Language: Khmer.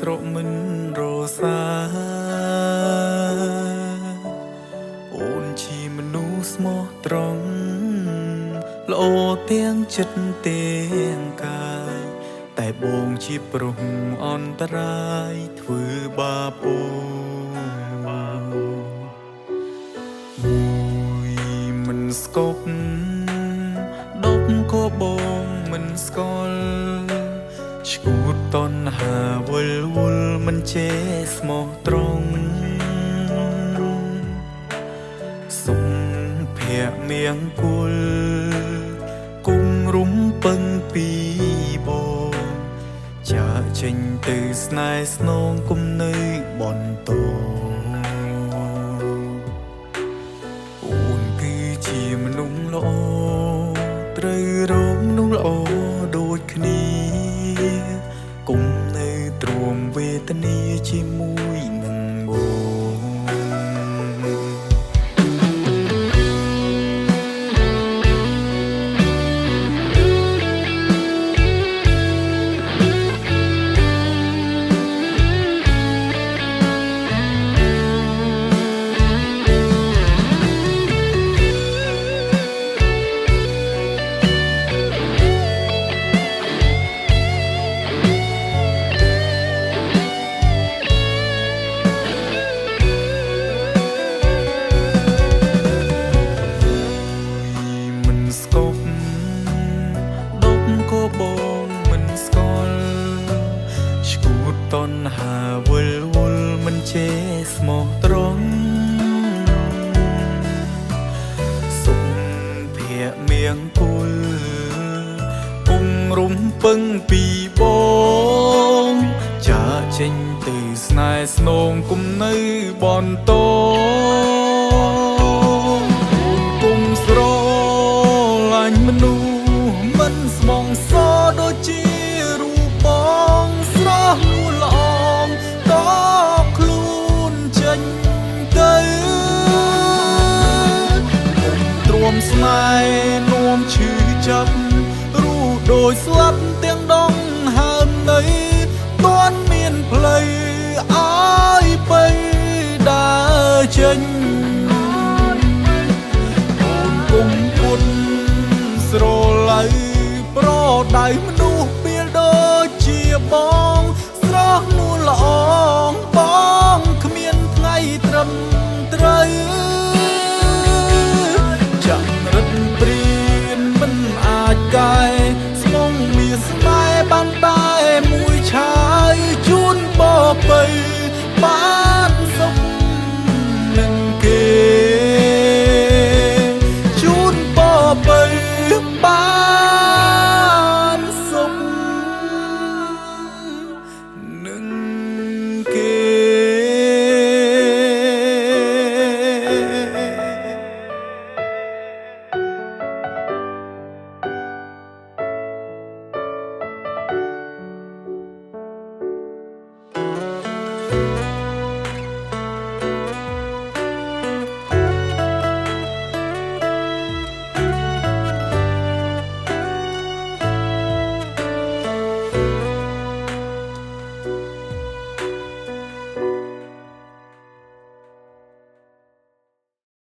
ស្រកមិនរសាអូនជាមនុស្សស្មោះត្រង់ល្អទាំងចិត្តទាំងកាយតែបងជាប្រុសអន្តរាយធ្វើបាបអូនមួយមិនស្គប់ដប់ក៏បងមិនស្គាល់ឈួតតណ្ហាវិលវល់មិនចេះស្មោះត្រង់សុំភ័ក្រមៀងគុលគុំរុំពឹងពីបងចាចេញទៅស្នេហ៍ស្នងគុំនៅបន្តអូនគឺជាមនុស្សល្អត្រូវរកមនុស្សល្អដូចគ្នាគុំនៅទ្រាំវេទនាជាមួយនឹងបងតណ្ហាវិលវល់មិនចេះស្មោះត្រង់សុំភ័ក្រមៀងគុលគុំរុំពឹងពីបងចាចេញទៅស្នេហ៍ស្នងគុំនៅបន្តគុំស្រឡាញ់មនុស្សមិនស្មងសដូចជារូបបងស្រស់នួនល្អតខ្លួនចេញទៅគុំទ្រាំស្នេហ៍នាំឈឺចាប់រូដូចស្លាប់ទាំងដងហើមនៃទាន់មានផ្លូវឲ្យទៅដើរចេញអូនគុំពុនស្រឡៅប្រដៅមនុស្សពេលដូចជាបងស្រស់នួនល្អបងគ្មានថ្ងៃត្រឹមត្រូវចាំរិតព្រៀនមិនអាចកាយស្មងមានស្នេហ៍បានតែមួយឆាយជូនបបៃ